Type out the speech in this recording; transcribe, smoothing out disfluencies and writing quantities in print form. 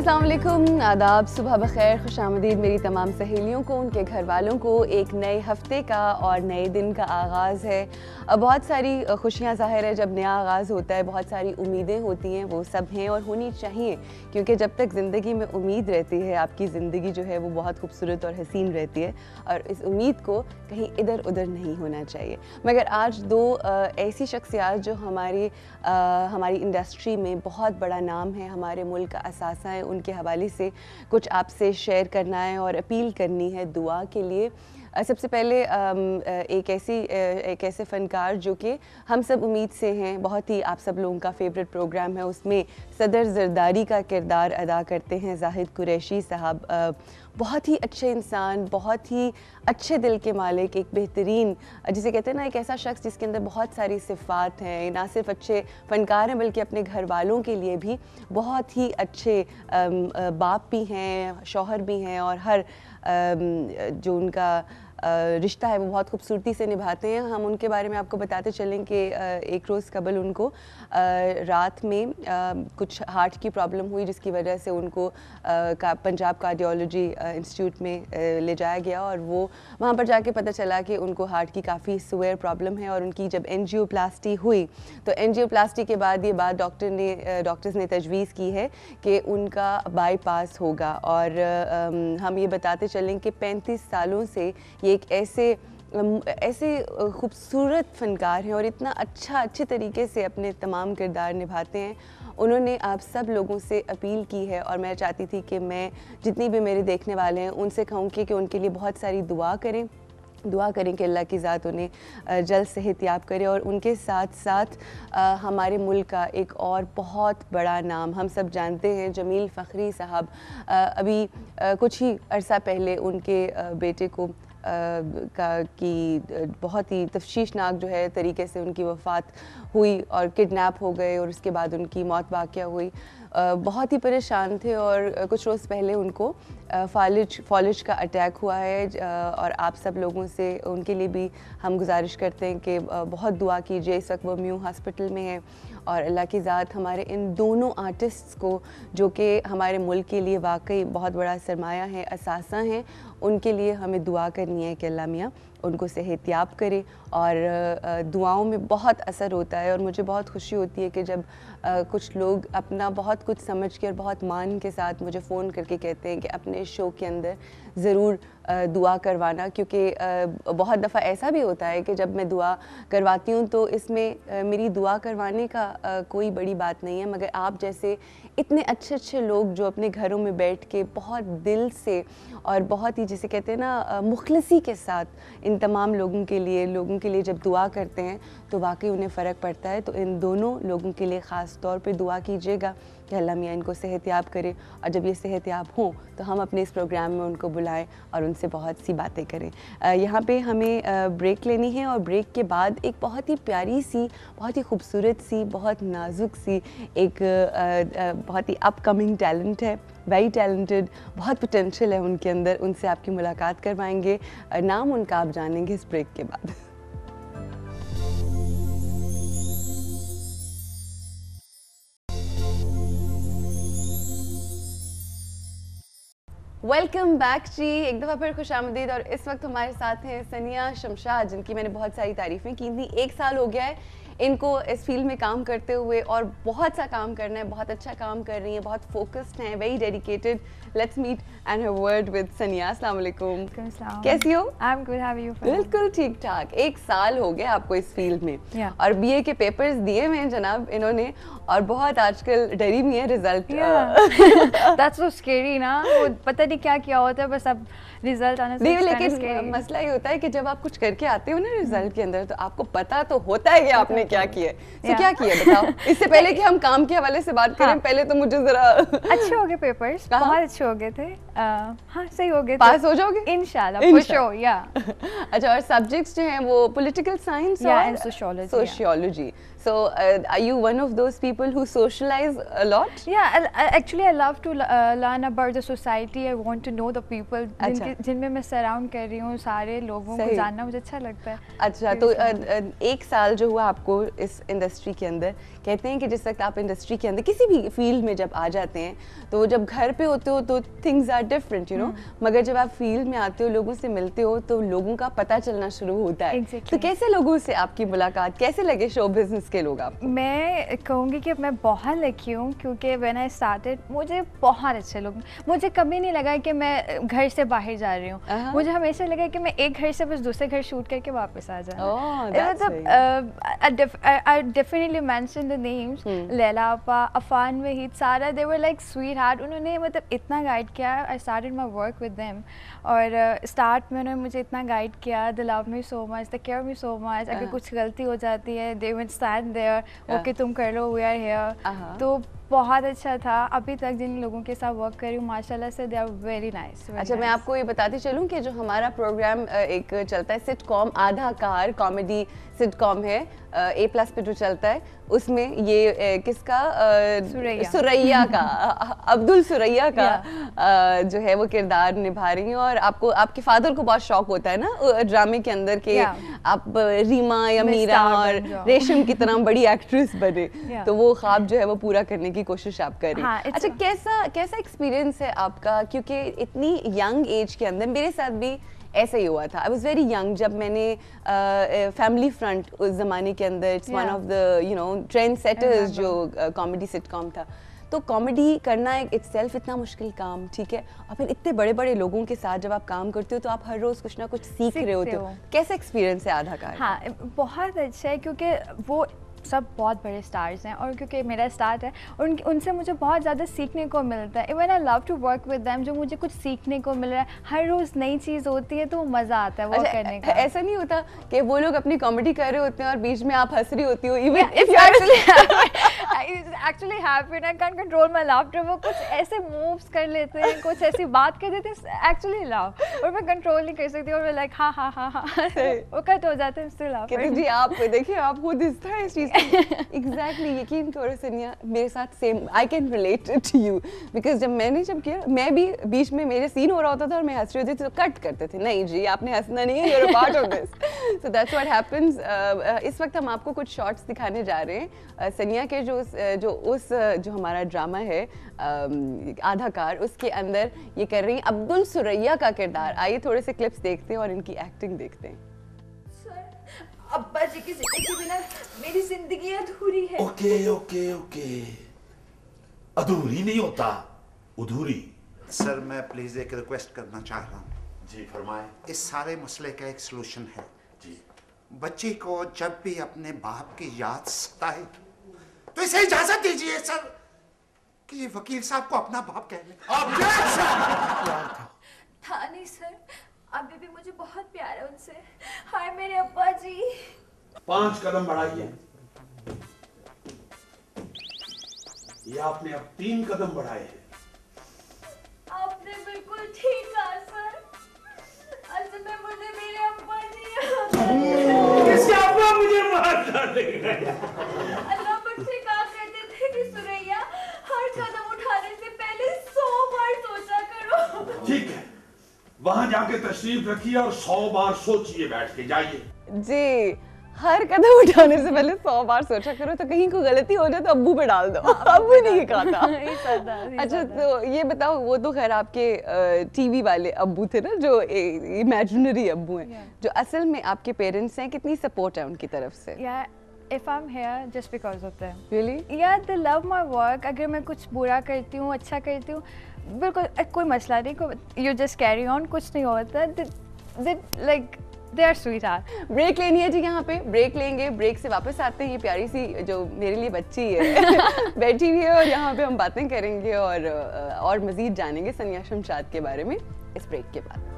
अस्सलाम वालेकुम, आदाब, सुबह बखैर, खुशामदीद मेरी तमाम सहेलियों को, उनके घर वालों को। एक नए हफ्ते का और नए दिन का आगाज़ है। बहुत सारी खुशियाँ ज़ाहिर है जब नया आगाज़ होता है, बहुत सारी उम्मीदें होती हैं, वो सब हैं और होनी चाहिए, क्योंकि जब तक ज़िंदगी में उम्मीद रहती है आपकी ज़िंदगी जो है वो बहुत खूबसूरत और हसीन रहती है और इस उम्मीद को कहीं इधर उधर नहीं होना चाहिए। मगर आज दो ऐसी शख्सियात जो हमारी इंडस्ट्री में बहुत बड़ा नाम है, हमारे मुल्क का असासा है, उनके हवाले से कुछ आपसे शेयर करना है और अपील करनी है दुआ के लिए। सबसे पहले एक ऐसे फ़नकार जो कि हम सब उम्मीद से हैं, बहुत ही आप सब लोगों का फेवरेट प्रोग्राम है, उसमें सदर ज़रदारी का किरदार अदा करते हैं ज़ाहिद कुरैशी साहब। बहुत ही अच्छे इंसान, बहुत ही अच्छे दिल के मालिक, एक बेहतरीन, जिसे कहते हैं ना, एक ऐसा शख्स जिसके अंदर बहुत सारी सिफ़ात हैं। ना सिर्फ अच्छे फ़नकार हैं बल्कि अपने घर वालों के लिए भी बहुत ही अच्छे बाप भी हैं, शौहर भी हैं और हर जो उनका रिश्ता है वो बहुत खूबसूरती से निभाते हैं। हम उनके बारे में आपको बताते चलें कि एक रोज़ कबल उनको रात में कुछ हार्ट की प्रॉब्लम हुई, जिसकी वजह से उनको पंजाब कार्डियोलॉजी इंस्टीट्यूट में ले जाया गया और वो वहाँ पर जाके पता चला कि उनको हार्ट की काफ़ी सीवियर प्रॉब्लम है। और उनकी जब एंजियोप्लास्टी हुई तो एंजियोप्लास्टी के बाद ये बात डॉक्टर्स ने तजवीज़ की है कि उनका बाईपास होगा। और हम ये बताते चलें कि 35 सालों से ये एक ऐसे खूबसूरत फ़नकार हैं और इतना अच्छे तरीके से अपने तमाम किरदार निभाते हैं। उन्होंने आप सब लोगों से अपील की है और मैं चाहती थी कि मैं जितनी भी मेरे देखने वाले हैं उनसे कहूँगी कि उनके लिए बहुत सारी दुआ करें कि अल्लाह की ज़ात उन्हें जल्द सेहतयाब करे। और उनके साथ साथ हमारे मुल्क का एक और बहुत बड़ा नाम हम सब जानते हैं, जमील फ़खरी साहब। अभी कुछ ही अरसा पहले उनके बेटे को बहुत ही तफ्शीशनाक जो है तरीके से उनकी वफ़ात हुई और किडनैप हो गए और उसके बाद उनकी मौत वाक़या हुई। बहुत ही परेशान थे और कुछ रोज़ पहले उनको फालिज का अटैक हुआ है। और आप सब लोगों से उनके लिए भी हम गुजारिश करते हैं कि बहुत दुआ कीजिए। इस वक्त वो म्यू हॉस्पिटल में है और अल्लाह की ज़ात हमारे इन दोनों आर्टिस्ट्स को, जो कि हमारे मुल्क के लिए वाकई बहुत बड़ा सरमाया है, असासा हैं, उनके लिए हमें दुआ करनी है कि अल्लाह मियाँ उनको सेहतयाब करे। और दुआओं में बहुत असर होता है और मुझे बहुत खुशी होती है कि जब कुछ लोग अपना बहुत कुछ समझ के और बहुत मान के साथ मुझे फ़ोन करके कहते हैं कि अपने शो के अंदर ज़रूर दुआ करवाना, क्योंकि बहुत दफ़ा ऐसा भी होता है कि जब मैं दुआ करवाती हूँ तो इसमें मेरी दुआ करवाने का कोई बड़ी बात नहीं है, मगर आप जैसे इतने अच्छे लोग जो अपने घरों में बैठ के बहुत दिल से और बहुत ही, जिसे कहते हैं ना, मुखलसी के साथ इन तमाम लोगों के लिए जब दुआ करते हैं तो वाकई उन्हें फ़र्क पड़ता है। तो इन दोनों लोगों के लिए ख़ास तौर पे दुआ कीजिएगा कि अल्लाह मियाँ इनको सेहतयाब करे और जब ये सेहतयाब हों तो हम अपने इस प्रोग्राम में उनको बुलाएं और उनसे बहुत सी बातें करें। यहाँ पे हमें ब्रेक लेनी है और ब्रेक के बाद एक बहुत ही प्यारी सी, बहुत ही खूबसूरत सी, बहुत नाजुक सी एक बहुत ही अपकमिंग टैलेंट है, वेरी टैलेंटेड, बहुत पोटेंशियल है उनके अंदर, उनसे आपकी मुलाकात करवाएंगे। नाम उनका आप जानेंगे इस ब्रेक के बाद। वेलकम बैक जी, एक दफ़ा फिर खुशामदीद। और इस वक्त हमारे साथ हैं सनिया शमशाद, जिनकी मैंने बहुत सारी तारीफ़ें की थी। 1 साल हो गया है इनको इस फील्ड में काम करते हुए और बहुत सा काम करना है, बहुत अच्छा काम कर रही हैं, बहुत फोकस्ड हैं, very dedicated. Let's meet and have word with Sania. अस्सलाम वालेकुम, कैसी हो? I am good, how are you? बिल्कुल ठीक ठाक। 1 साल हो गया आपको इस फील्ड में और बीए के पेपर्स दिए हुए हैं जनाब इन्होंने, और बहुत आजकल डरी भी है रिजल्ट। दैट्स सो स्कैरी ना, वो पता नहीं क्या किया होता है, बस अब रिजल्ट आने से लेकिन मसला ये होता है कि जब आप कुछ करके आते हो ना रिजल्ट के अंदर, तो आपको पता तो होता है कि आपने क्या किया है। तो क्या किया बताओ, इससे पहले कि हम काम के हवाले से बात करें, पहले तो मुझे जरा अच्छे हो गए पेपर्स, बहुत अच्छे हो गए थे। हाँ, सही हो गए, पास हो जाओगे इंशाल्लाह, फॉर श्योर, या। अच्छा, और सब्जेक्ट्स जो हैं वो पॉलिटिकल साइंस और sociology. So are you one of those people who socialize a lot? Yeah, actually I love to learn about the society. I want to know the people जिनमें मैं surround कर रही हूँ, सारे लोगों को जानना मुझे अच्छा लगता है। अच्छा, तो 1 साल जो हुआ आपको इस इंडस्ट्री के अंदर, कहते हैं कि जिस वक्त आप इंडस्ट्री के अंदर किसी भी फील्ड में जब आ जाते हैं तो जब घर पे होते हो तो things are different, you know, मगर जब आप फील्ड में आते हो, लोगों से मिलते हो, तो लोगों का पता चलना शुरू होता है। तो कैसे लोगों से आपकी मुलाकात, कैसे लगे शो बिजनेस के लोग आप? मैं कहूँगी कि मैं बहुत लकी हूँ, क्योंकि व्हेन आई स्टार्टेड मुझे बहुत अच्छे लोग, मुझे कभी नहीं लगा कि मैं घर से बाहर जा रही हूँ। मुझे हमेशा लगा कि मैं एक घर से बस दूसरे घर शूट करके वापस आ जाऊँ। I definitely mentioned the names, Laila आपा, अफान वहीद, सारा, they were like sweetheart। उन्होंने मतलब इतना गाइड किया। I started my work with them, और स्टार्ट में उन्होंने मुझे इतना गाइड किया, they love me so much, they care me so much। अगर कुछ गलती हो जाती है, they will stand there, okay तुम कर लो, we are here। तो बहुत अच्छा था। अभी तक जिन लोगों के साथ वर्क कर रही हूँ माशाल्लाह से, दे आर वेरी नाइस। अच्छा, मैं आपको ये बताती चलूँ कि जो हमारा प्रोग्राम एक चलता है सिटकॉम, आधा कार कॉमेडी सिटकॉम है, A+ पे जो चलता है, उसमें ये किसका, सुरैया का, अब्दुल सुरैया का जो है वो किरदार निभा रही हैं। और आपको, आपके फादर को बहुत शौक होता है ना ड्रामे के अंदर के आप रीमा या मीरा और रेशम की तरह बड़ी एक्ट्रेस बने, तो वो ख्वाब जो है वो पूरा करने की कोशिश आप कर रही हैं। अच्छा, कैसा एक्सपीरियंस है आपका, क्योंकि इतनी यंग एज के अंदर, मेरे साथ भी ऐसा ही हुआ था। आई वॉज वेरी यंग जब मैंने फैमिली फ्रंट उस ज़माने के अंदर, it's one of the you know trend setters जो कॉमेडी सिटकॉम था। तो कॉमेडी करना इटसेल्फ इतना मुश्किल काम, ठीक है, और फिर इतने बड़े बड़े लोगों के साथ जब आप काम करते हो तो आप हर रोज़ कुछ ना कुछ सीख रहे होते हो। कैसा एक्सपीरियंस है आधा कार? हाँ, बहुत अच्छा है, क्योंकि वो सब बहुत बड़े स्टार्स हैं, और क्योंकि मेरा स्टार्ट है और उनसे मुझे बहुत ज़्यादा सीखने को मिलता है। Even I love to work with them, जो मुझे कुछ सीखने को मिल रहा है, हर रोज़ नई चीज़ होती है, तो मज़ा आता है वो करने का। ऐसा नहीं होता कि वो लोग अपनी कॉमेडी कर रहे होते हैं और बीच में आप हंस रही होती हो? Even actually happen, I can control my laughter. वो कुछ ऐसे मूव्स कर लेते हैं, कुछ ऐसी बात कर देते हैं, एक्चुअली लाफ, और मैं कंट्रोल नहीं कर सकती, और मैं लाइक हाँ हाँ हाँ हाँ वो कट हो जाते हैं, स्टिल लाफ। जी, आप देखिए, आप खुद इस तरह इस चीज़ एग्जैक्टली यकीन करो सनिया, मेरे साथ same, I can relate to you, because जब किया, मैं भी बीच में मेरे सीन हो रहा होता था और मैं हंस रही होती थी तो कट करते थे, नहीं जी आपने हंसना नहीं है, you are a part of this. So that's what happens. इस वक्त हम आपको कुछ शॉर्ट्स दिखाने जा रहे हैं सनिया के, जो हमारा ड्रामा है आधा कार, उसके अंदर ये कर रही हैं अब्दुल सुरैया का किरदार। आइए थोड़े से क्लिप्स देखते हैं और इनकी एक्टिंग देखते हैं। अब्बा जी की जिंदगी के बिना मेरी जिंदगी अधूरी है। ओके ओके ओके, अधूरी नहीं होता, अधूरी। सर मैं प्लीज एक रिक्वेस्ट करना चाह रहा हूँ। जी फरमाएं। इस सारे मसले का एक सलूशन है। जी। बच्ची को जब भी अपने बाप की याद सताए तो इसे इजाजत दीजिए सर कि ये वकील साहब को अपना बाप कह ले। था नहीं सर, अभी भी मुझे बहुत प्यार है उनसे। हाय मेरे अब्बा जी। 5 कदम बढ़ाइए। ये आपने अब 3 कदम बढ़ाए हैं। आपने बिल्कुल ठीक कहा सर। असल में मुझे मेरे अब्बा जी किसके अब्बा मुझे मार डालेंगे? अल्लाह बख्शे कहा करते थे कि सुरैया हर कदम उठाने से पहले 100 बार सोचा करो। ठीक है, वहां जाके तशरीफ रखिए और 100 बार सोचिए, बैठ के जाइए। जी, हर कदम उठाने से पहले 100 बार सोचा करो, तो कहीं कोई गलती हो जाए तो अब्बू पे डाल दो। अब्बू नहीं खाता। अच्छा, तो ये बताओ, वो तो खैर आपके टीवी वाले अब्बू थे ना, जो इमेजिनरी अब्बू हैं, जो असल में आपके पेरेंट्स हैं, कितनी सपोर्ट है उनकी तरफ से? If I'm here just because of them. Really? Yeah, they love my work. अगर मैं कुछ बुरा करती हूँ, अच्छा करती हूँ, बिल्कुल कोई मसला नहीं, you just carry on, कुछ नहीं होता। They are sweetheart. ब्रेक लेनी है जी, यहाँ पे ब्रेक लेंगे, ब्रेक से वापस आते हैं। ये प्यारी सी जो मेरे लिए बच्ची है बैठी हुई है, और यहाँ पे हम बातें करेंगे और मज़ीद जानेंगे सनिया शमशाद के बारे में इस ब्रेक के बाद।